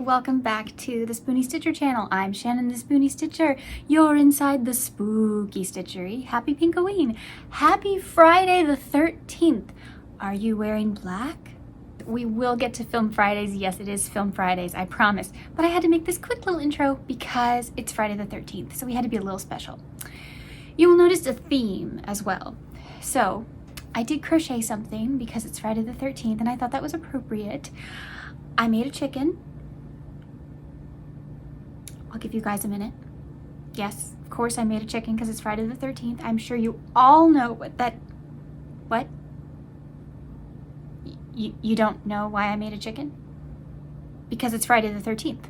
welcome back to the Spoony Stitcher channel. I'm Shannon the Spoony Stitcher. You're inside the spooky stitchery. Happy Pinkoween. Happy Friday the 13th. Are you wearing black? We will get to Film Fridays. Yes, it is Film Fridays, I promise. But I had to make this quick little intro because it's Friday the 13th, so we had to be a little special. You will notice a theme as well. So I did crochet something because it's Friday the 13th and I thought that was appropriate. I made a chicken. I'll give you guys a minute. Yes, of course I made a chicken because it's Friday the 13th. I'm sure you all know what? You don't know why I made a chicken? Because it's Friday the 13th.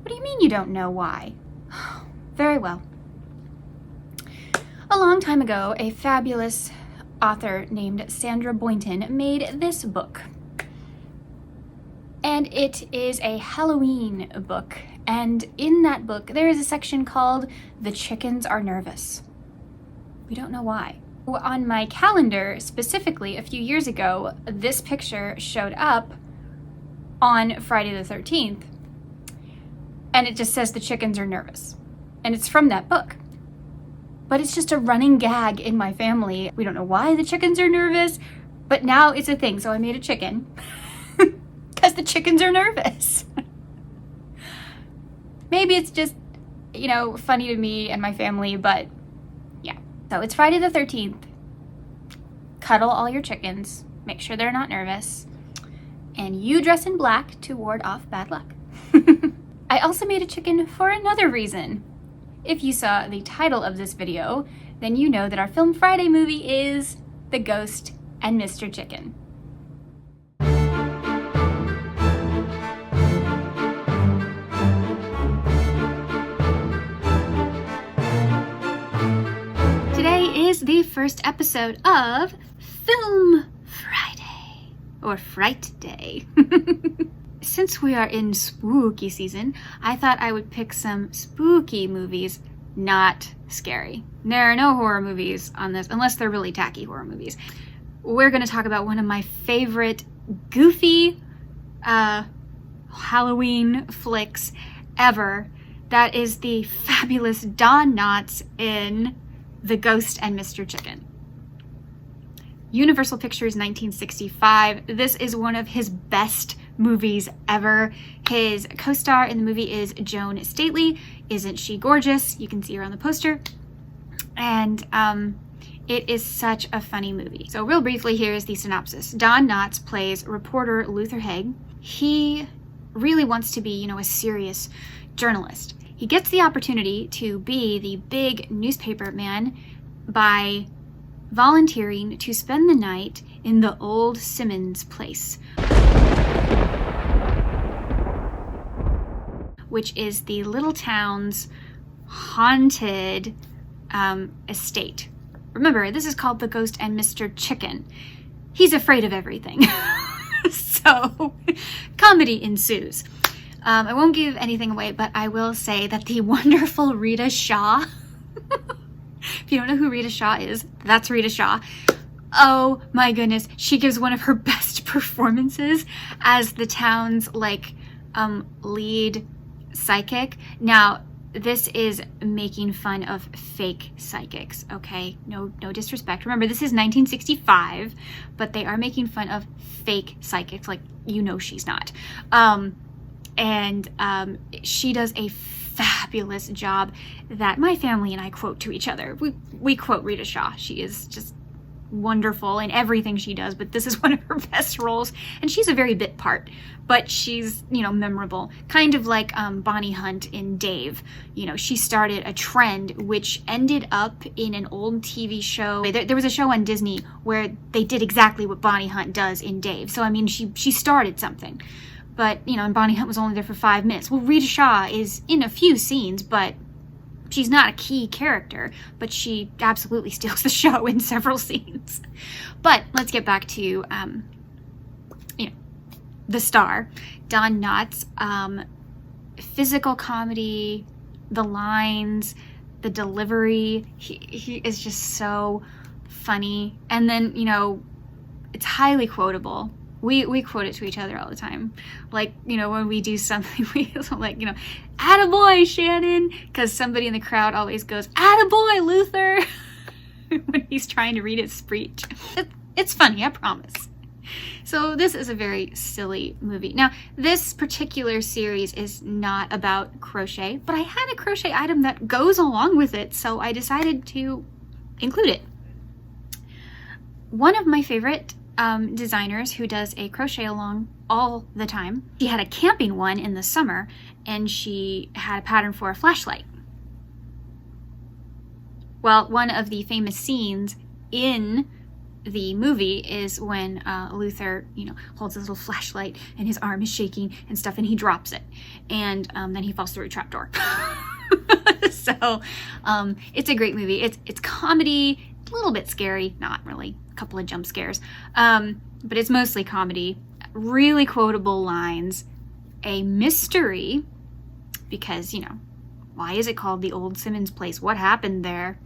What do you mean you don't know why? Very well. A long time ago, a fabulous author named Sandra Boynton made this book. And it is a Halloween book. And in that book, there is a section called The Chickens Are Nervous. We don't know why. On my calendar, specifically a few years ago, this picture showed up on Friday the 13th. And it just says The Chickens Are Nervous. And it's from that book. But it's just a running gag in my family. We don't know why the chickens are nervous, but now it's a thing. So I made a chicken. Because the chickens are nervous. Maybe it's just, funny to me and my family, but yeah. So it's Friday the 13th. Cuddle all your chickens. Make sure they're not nervous. And you dress in black to ward off bad luck. I also made a chicken for another reason. If you saw the title of this video, then you know that our Film Friday movie is The Ghost and Mr. Chicken. Is the first episode of Film Friday, or Fright Day. Since we are in spooky season, I thought I would pick some spooky movies, not scary. There are no horror movies on this, unless they're really tacky horror movies. We're going to talk about one of my favorite goofy Halloween flicks ever. That is the fabulous donknots in The Ghost and Mr. Chicken. Universal Pictures, 1965. This is one of his best movies ever. His co-star in the movie is Joan Stately. Isn't she gorgeous? You can see her on the poster. And it is such a funny movie. So real briefly, here is the synopsis. Don Knotts plays reporter Luther Haig. He really wants to be, a serious journalist. He gets the opportunity to be the big newspaper man by volunteering to spend the night in the old Simmons place, which is the little town's haunted estate. Remember, this is called The Ghost and Mr. Chicken. He's afraid of everything. So, comedy ensues. I won't give anything away, but I will say that the wonderful Rita Shaw, if you don't know who Rita Shaw is, that's Rita Shaw. Oh my goodness, she gives one of her best performances as the town's lead psychic. Now, this is making fun of fake psychics, okay? No disrespect. Remember, this is 1965, but they are making fun of fake psychics, she's not. And she does a fabulous job that my family and I quote to each other. We quote Rita Shaw. She is just wonderful in everything she does, but this is one of her best roles. And she's a very bit part, but she's, memorable. Kind of like Bonnie Hunt in Dave. She started a trend which ended up in an old TV show. There was a show on Disney where they did exactly what Bonnie Hunt does in Dave. So, she started something. But, and Bonnie Hunt was only there for 5 minutes. Well, Rita Shaw is in a few scenes, but she's not a key character. But she absolutely steals the show in several scenes. But let's get back to, the star, Don Knotts. Physical comedy, the lines, the delivery. He is just so funny. And then, it's highly quotable. We quote it to each other all the time. Like, you know, when we do something, we like, you know, attaboy, Shannon, because somebody in the crowd always goes, attaboy, Luther, when he's trying to read his speech. It's funny, I promise. So this is a very silly movie. Now, this particular series is not about crochet, but I had a crochet item that goes along with it, so I decided to include it. One of my favorite designers who does a crochet along all the time, she had a camping one in the summer, and she had a pattern for a flashlight. Well, one of the famous scenes in the movie is when Luther, you know, holds his little flashlight and his arm is shaking and stuff, and he drops it, and then he falls through a trapdoor. So it's a great movie. It's comedy, a little bit scary, not really, a couple of jump scares, but it's mostly comedy. Really quotable lines, a mystery, because, you know, why is it called the Old Simmons Place? What happened there?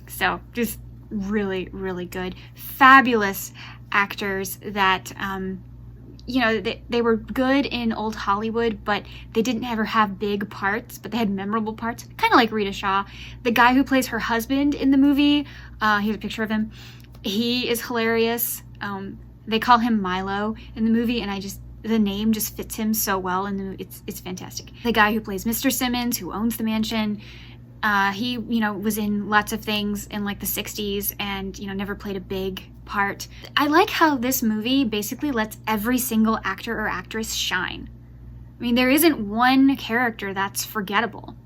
So just really, really good. Fabulous actors that, you know, they were good in old Hollywood, but they didn't ever have big parts, but they had memorable parts. Kind of like Rita Shaw. The guy who plays her husband in the movie, here's a picture of him. He is hilarious. They call him Milo in the movie, and the name just fits him so well, and it's fantastic. The guy who plays Mr. Simmons, who owns the mansion, he, you know, was in lots of things in like the 60s and, you know, never played a big part. I like how this movie basically lets every single actor or actress shine. I mean, there isn't one character that's forgettable.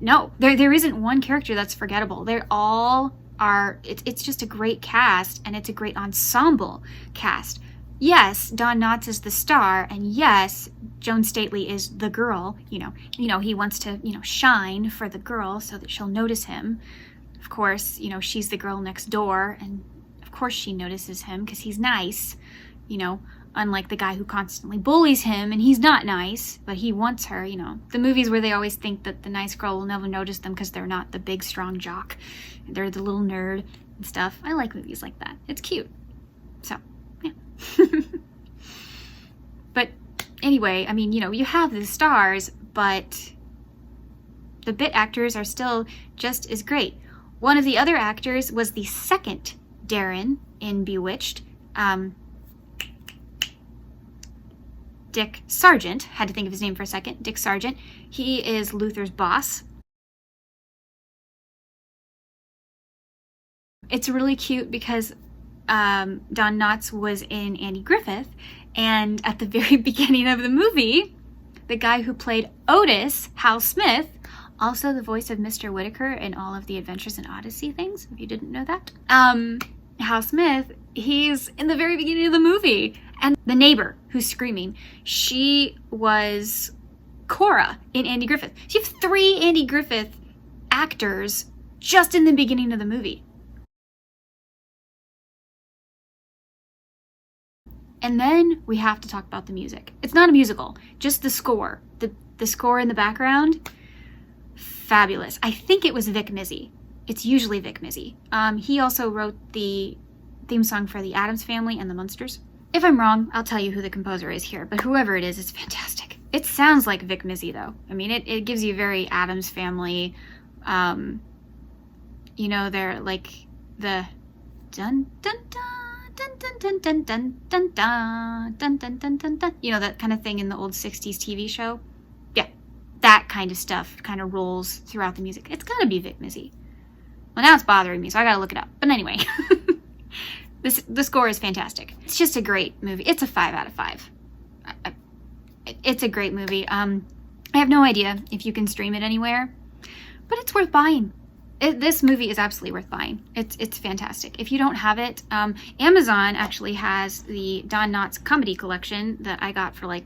No, there isn't one character that's forgettable. They all are, it's just a great cast, and it's a great ensemble cast. Yes, Don Knotts is the star, and yes, Joan Stately is the girl. You know, he wants to, you know, shine for the girl so that she'll notice him. Of course, you know, she's the girl next door, and of course she notices him because he's nice, you know, unlike the guy who constantly bullies him, and he's not nice, but he wants her, you know. The movies where they always think that the nice girl will never notice them because they're not the big, strong jock. They're the little nerd and stuff. I like movies like that. It's cute. So, yeah. But anyway, I mean, you know, you have the stars, but the bit actors are still just as great. One of the other actors was the second Darren in Bewitched. Dick Sargent. Had to think of his name for a second. Dick Sargent. He is Luther's boss. It's really cute because Don Knotts was in Andy Griffith, and at the very beginning of the movie, the guy who played Otis, Hal Smith, also the voice of Mr. Whitaker in all of the Adventures in Odyssey things, if you didn't know that. Hal Smith, he's in the very beginning of the movie. And the neighbor who's screaming, she was Cora in Andy Griffith. So you have 3 Andy Griffith actors just in the beginning of the movie. And then we have to talk about the music. It's not a musical, just the score. The score in the background, fabulous. I think it was Vic Mizzy. It's usually Vic Mizzy. He also wrote the theme song for the Addams Family and the Munsters. If I'm wrong, I'll tell you who the composer is here, but whoever it is, it's fantastic. It sounds like Vic Mizzy, though. I mean, it gives you very Addams Family, you know, they're like the dun dun dun dun dun dun dun dun dun dun dun dun dun dun dun, you know, that kind of thing in the old 60s TV show. Yeah, that kind of stuff kind of rolls throughout the music. It's gotta be Vic Mizzy. Well, now it's bothering me, so I gotta look it up. But anyway. The score is fantastic. It's just a great movie. It's a 5 out of 5. It's a great movie. I have no idea if you can stream it anywhere, but it's worth buying. This movie is absolutely worth buying. It's fantastic. If you don't have it, Amazon actually has the Don Knotts comedy collection that I got for like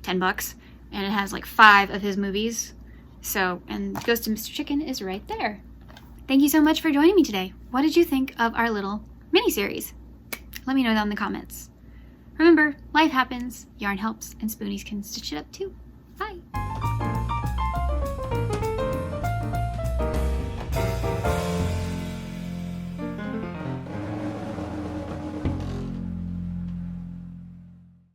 $10, and it has like 5 of his movies. So, and Ghost and Mr. Chicken is right there. Thank you so much for joining me today. What did you think of our little mini-series? Let me know down in the comments. Remember, life happens, yarn helps, and spoonies can stitch it up too. Bye!